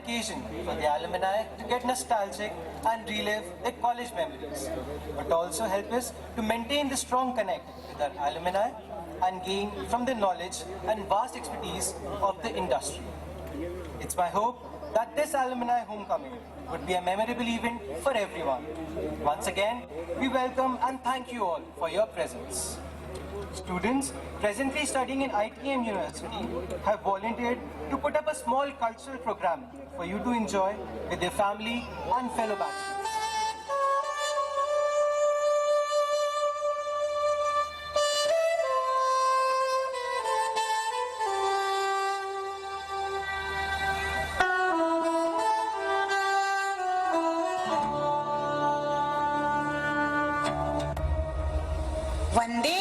occasion for the alumni to get nostalgic and relive their college memories, but also help us to maintain the strong connect with our alumni and gain from their knowledge and vast expertise of the industry. It's my hope that this alumni homecoming would be a memorable event for everyone. Once again, we welcome and thank you all for your presence. Students presently studying in ITM University have volunteered to put up a small cultural program for you to enjoy with your family and fellow batchmates. वंदे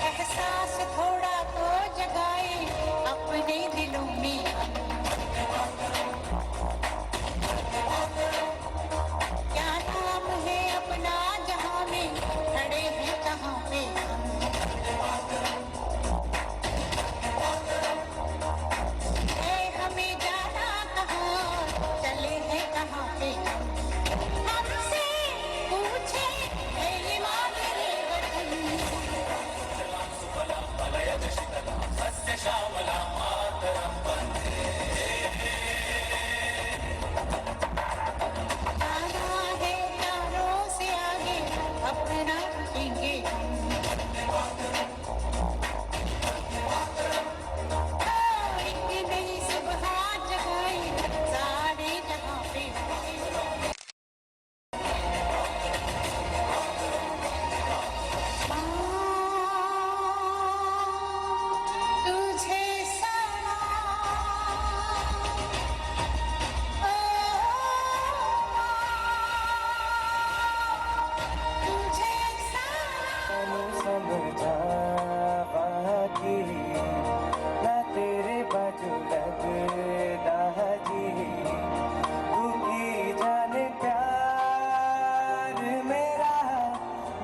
एहसास थोड़ा तो जगाए अपने दिलों में क्या नाम है अपना जहां में खड़े हैं कहां पे हमें जाना कहां चले हैं कहां पे हमसे पूछे मेरी माँ मेरे वतन जाना है तारों से आगे अपना रुकेंगे एक नई सुबह जगाई सारे जहां पे तुझे सना तुझे सना समझा बाकी ना तेरे बाजू लगता जी तू की जाने प्यार मेरा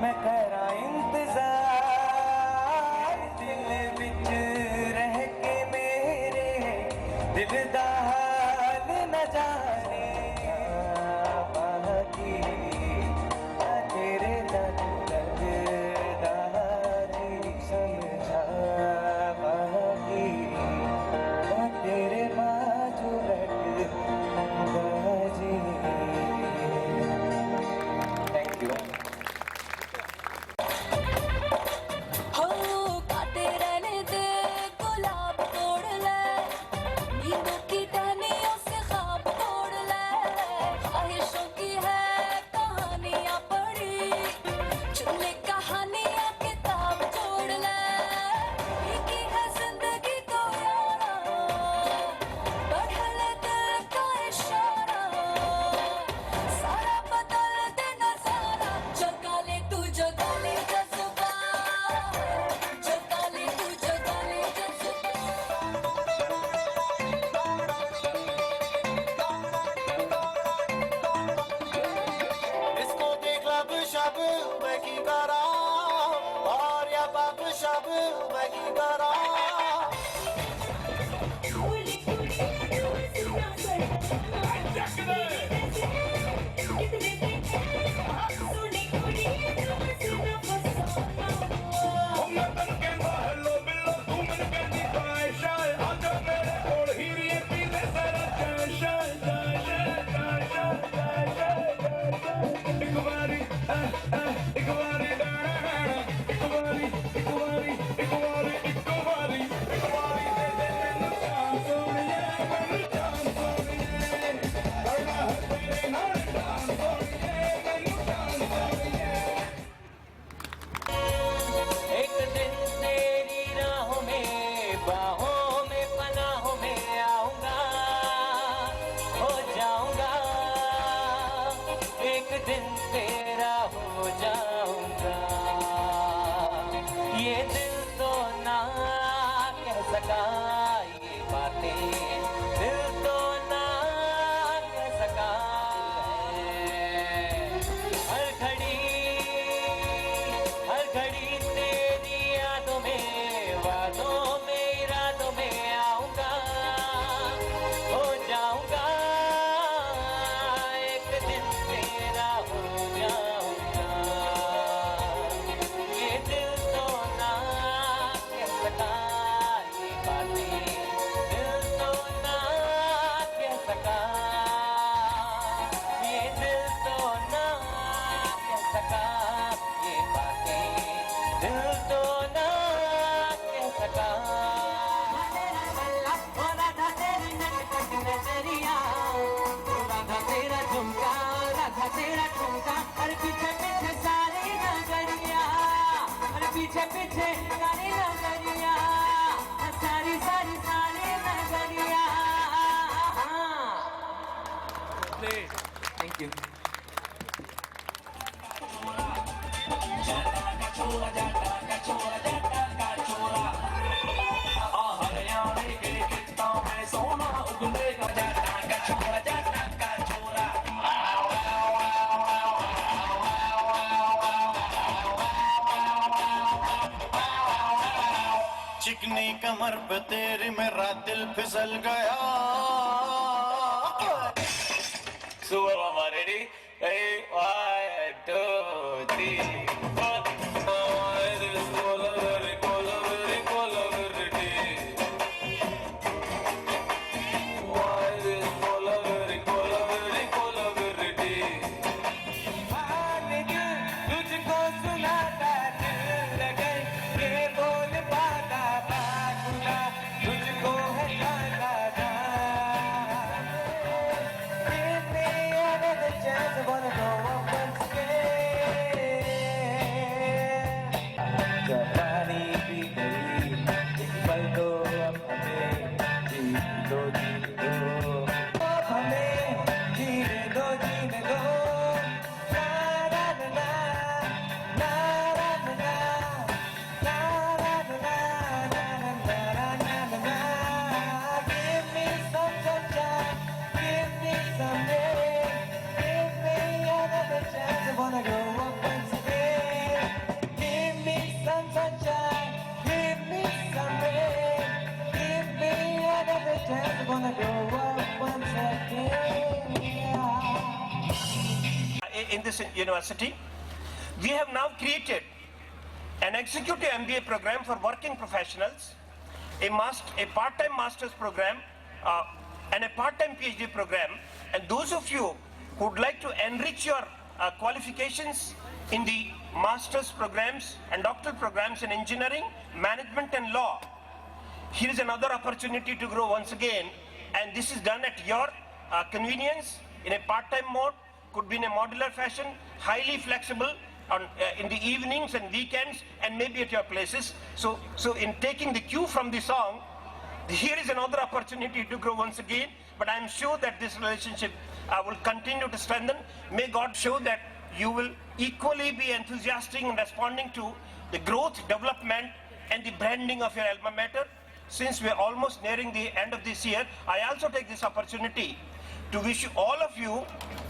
मैं करा इंतजार दिल विच रह के मेरे दिल दा हाल न जाने बाकी ना तेरे बाजू लगता जी समझा बाकी ना तेरे बाजू लगता जी। Thank you. हो काटे रहने दे गुलाब तोड़ ले नींदों की टहनियों से ख्वाब तोड़ ले ख्वाहिशों की है कहानियां पढ़ी चुनले कहानियां किताब छोड़ ले की है जिंदगी को यारा बढ़ ले दिल का इशारा सारा बदल दे नजारा जगा ले तू जगा ले जज्बा जगा ले तू जगा ले जज्बा इसको देख लब शब मैं की करा और या बब शब मैं की करा एक दिन तेरी राहों में बाहों में पनाहों में आऊंगा हो जाऊंगा एक दिन तेरा हो जाऊंगा चिकनी कमर पे तेरी मेरा दिल फिसल गया So am I ready? Hey, 1, 2, 3, 4. This very quality. Why this very quality? तुझको सुनाता दिल लगे ये बोल पाता पागुला तुझको है गाता Give me another chance, I wanna go up once again जवानी भी गई एक पल को अब हमें जी दो अब हमें जीने दो Give me some sunshine, give me some rain, give me another chance, I wanna go up once again. Give me some sunshine, give me some rain, give me another chance, I wanna go up once again. In this university, we have now created an executive MBA program for working professionals, a part-time master's program, and a part-time PhD program. And those of you who would like to enrich your qualifications in the master's programs and doctoral programs in engineering, management and law, here is another opportunity to grow once again, and this is done at your convenience in a part-time mode, could be in a modular fashion, highly flexible in the evenings and weekends, and maybe at your places. So in taking the cue from the song, here is another opportunity to grow once again, but I am sure that this relationship will continue to strengthen. May God show that you will equally be enthusiastic in responding to the growth, development, and the branding of your alma mater. Since we are almost nearing the end of this year, I also take this opportunity to wish all of you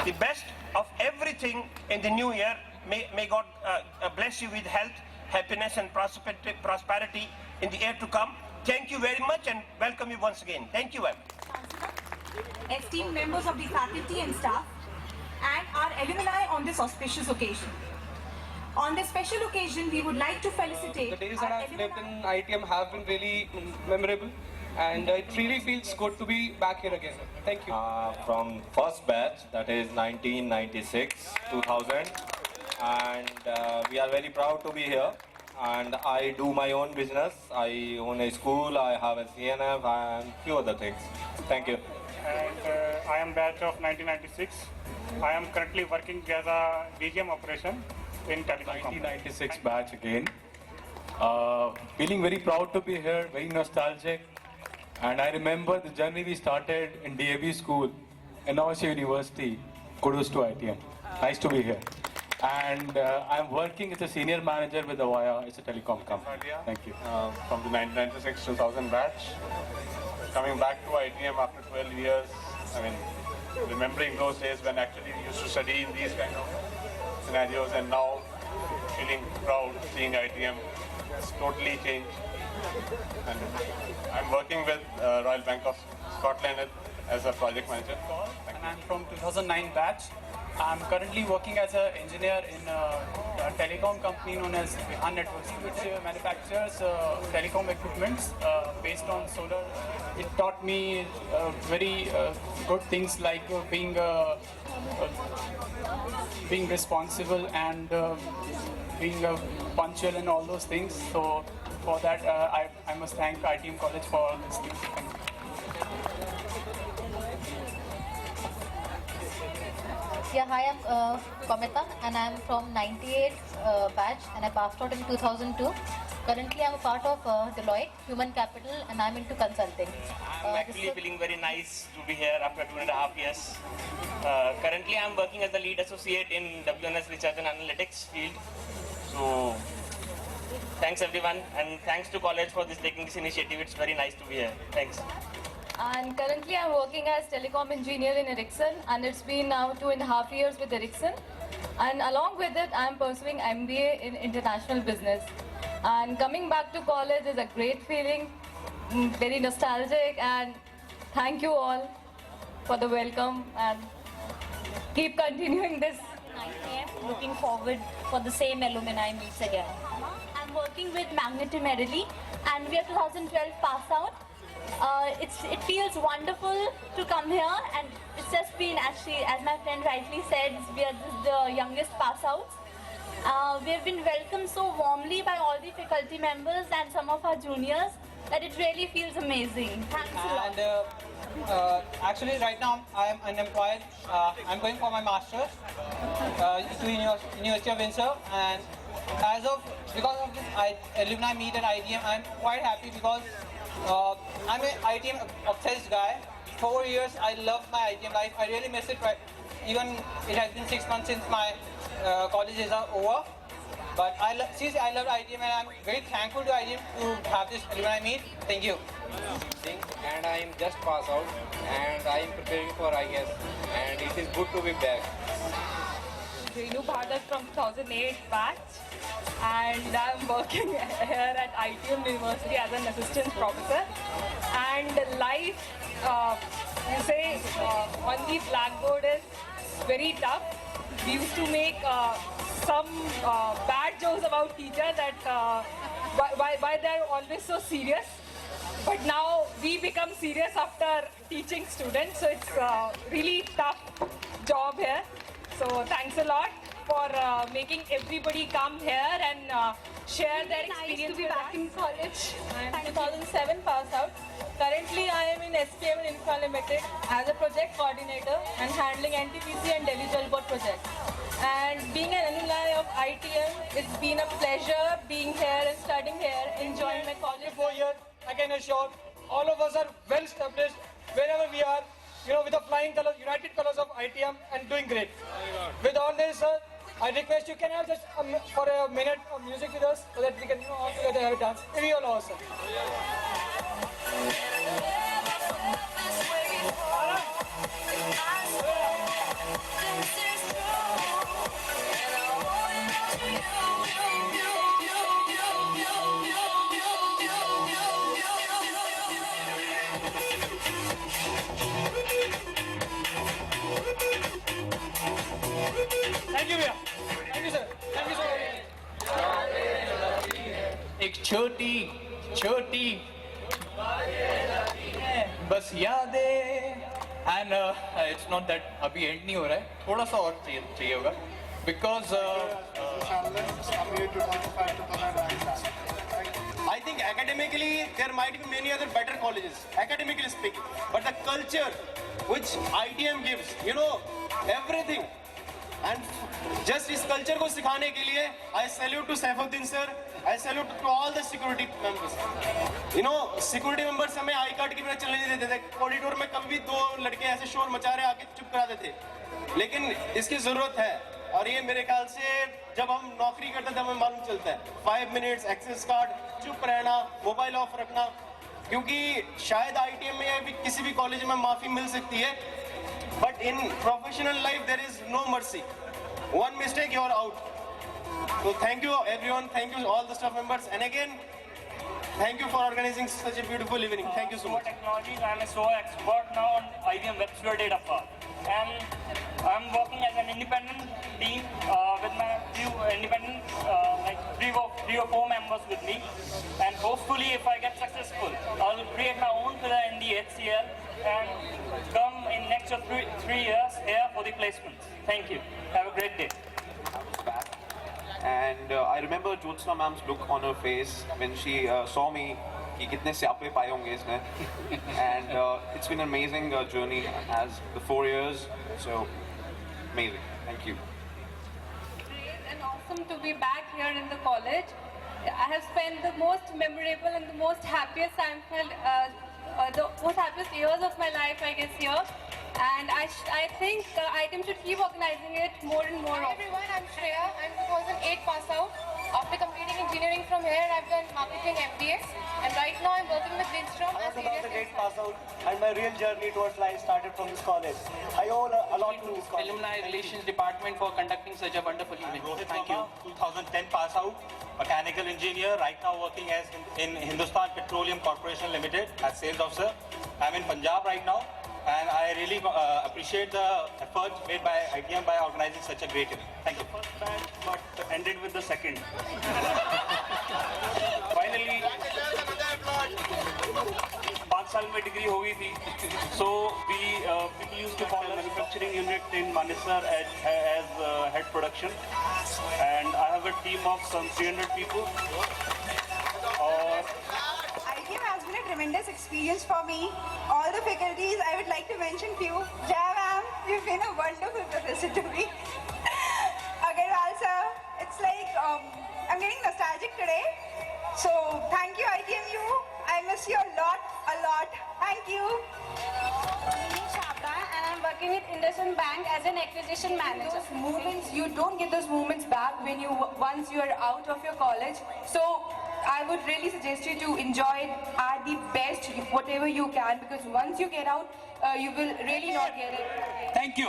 the best of everything in the new year. May God bless you with health, happiness, and prosperity in the year to come. Thank you very much and welcome you once again. Thank you very much. Esteemed members of the faculty and staff, and our alumni on this auspicious occasion. On this special occasion, we would like to felicitate The days that our I've lived alumni. in ITM have been really memorable, and it really feels good to be back here again. Thank you. From first batch, that is 1996, 2000, and we are very proud to be here. And I do my own business. I own a school, I have a CNF and few other things. Thank you. And I am batch of 1996. I am currently working as a DGM operation in telecom. 1996 batch again. Feeling very proud to be here, very nostalgic. And I remember the journey we started in DAB school, Innovation University. Kudos to ITM. Nice to be here. And I'm working as a senior manager with Avaya. It's a telecom company. Thank you. From the 1996-2000 batch. Coming back to ITM after 12 years, I mean, remembering those days when actually we used to study in these kind of scenarios, and now feeling proud seeing ITM. It's totally changed. And I'm working with Royal Bank of Scotland as a project manager. And I'm from 2009 batch. I'm currently working as an engineer in a telecom company known as Vihan Networks, which manufactures telecom equipment based on solar. It taught me very good things like being responsible and being punctual and all those things. So for that, I must thank ITM College for this thing. Yeah, hi, I'm Pamita and I'm from 98 batch and I passed out in 2002. Currently, I'm a part of Deloitte Human Capital and I'm into consulting. I'm actually feeling very nice to be here after 2.5 years. Currently, I'm working as the lead associate in WNS Research and Analytics field. So, Thanks everyone, and thanks to college for taking this initiative. It's very nice to be here. Thanks. And currently I'm working as telecom engineer in Ericsson, and it's been now 2.5 years with Ericsson. And along with it, I'm pursuing MBA in international business. And coming back to college is a great feeling, very nostalgic, and thank you all for the welcome, and keep continuing this. Looking forward for the same alumni meets again. I'm working with Magnetic Merrily, and we are 2012 pass out. It feels wonderful to come here, and it's just been actually, as my friend rightly said, we are the youngest pass outs. We have been welcomed so warmly by all the faculty members and some of our juniors that it really feels amazing. Thanks a lot. And actually right now I am unemployed. I'm going for my master's to University of Windsor, and because of this alumni meet at ITM, I'm quite happy because I'm an ITM obsessed guy. 4 years, I love my ITM life. I really miss it. Even it has been 6 months since my college is over. But I love ITM, and I'm very thankful to ITM to have this alumni meet. Thank you. And I am just passed out, and I am preparing for IS, and it is good to be back. Renu Bhagat from 2008 batch, and I'm working here at ITM University as an assistant professor. And life, you say, on the blackboard is very tough. We used to make some bad jokes about teachers that why they're always so serious. But now we become serious after teaching students, so it's a really tough job here. So thanks a lot for making everybody come here and share their experience. Nice to be back in college. I am 2007 pass out. Currently I am in SPM in Infra Limited as a project coordinator and handling NTPC and Delhi Jal Board project. And being an alumni of ITM, it's been a pleasure being here and studying here, enjoying my college. 4 years, I can assure all of us are well established wherever we are, with the flying colors, united colors of ITM, and doing great. With all this, sir, I request you can have just for a minute of music with us so that we can all together have a dance. If you all awesome. Thank you, Bhaiya. Thank you, sir. Thank you so much. एक छोटी बस यादें, and it's not that अभी end नहीं हो रहा है, थोड़ा सा और चाहिए होगा, because I think academically there might be many other better colleges, academically speaking, but the culture which ITM gives, everything. And just इस culture को सिखाने के लिए I salute to Saifuddin sir, I salute to all the security members. Security members हमें I card की बिना चलने नहीं देते थे. कॉरिडोर में कभी भी 2 लड़के ऐसे शोर मचा रहे आके चुप करा देते. लेकिन इसकी जरूरत है, और ये मेरे ख्याल से जब हम नौकरी करते थे हमें मालूम चलता है. 5 मिनट्स, एक्सेस कार्ड, चुप रहना, मोबाइल ऑफ रखना, क्योंकि शायद ITM में या किसी भी कॉलेज में माफी मिल सकती है, but in professional life there is no mercy. One mistake you are out. So thank you everyone, thank you all the staff members, and again thank you for organizing such a beautiful evening. Thank you so much. Technologies, I am a SOA expert now on IBM WebSphere data file, and I am working as an independent team with my few independent like 3 or 4 members with me, and hopefully if I get successful I will create my own pillar in the HCL and come in next 3 years here for the placements. Thank you. Have a great day. And I remember Jyotsna ma'am's look on her face when she saw me कि कितने स्यापे पाए होंगे इसने. And it's been an amazing journey as the 4 years, so amazing. Thank you. Great and awesome to be back here in the college. I have spent the most memorable and the most happiest the most happiest years of my life, I guess, here. And I think ITM should keep organizing it more and more. Hi everyone, I'm Shreya. I'm 2008 pass out after completing engineering from Marketing MBA, and right now I'm working with Winstrom I as was senior 2008 pass out, and my real journey towards life started from this college. I owe a lot to this college. Alumni Relations Department for conducting such a wonderful event. Thank you. 2010 pass out, mechanical engineer, right now working as in Hindustan Petroleum Corporation Limited as sales officer. I'm in Punjab right now, and I really appreciate the efforts made by ITM by organizing such a great event. Thank you. First batch, but ended with the second. Finally, 5 साल में degree हो गई थी. So we people used to call us manufacturing unit in Manesar as head production, and I have a team of some 300 people. ITM has been a tremendous experience for me. All the faculties, I would like to mention few. Jai ma'am, you've been a wonderful professor to me. Agarwal sir, it's like I'm getting nostalgic today. So thank you ITMU. I miss you a lot. Thank you. And I'm working with IndusInd Bank as an acquisition manager. Those moments, you don't get those moments back when once you are out of your college. So I would really suggest you to enjoy it at the best, whatever you can, because once you get out, you will really not get it. Thank you.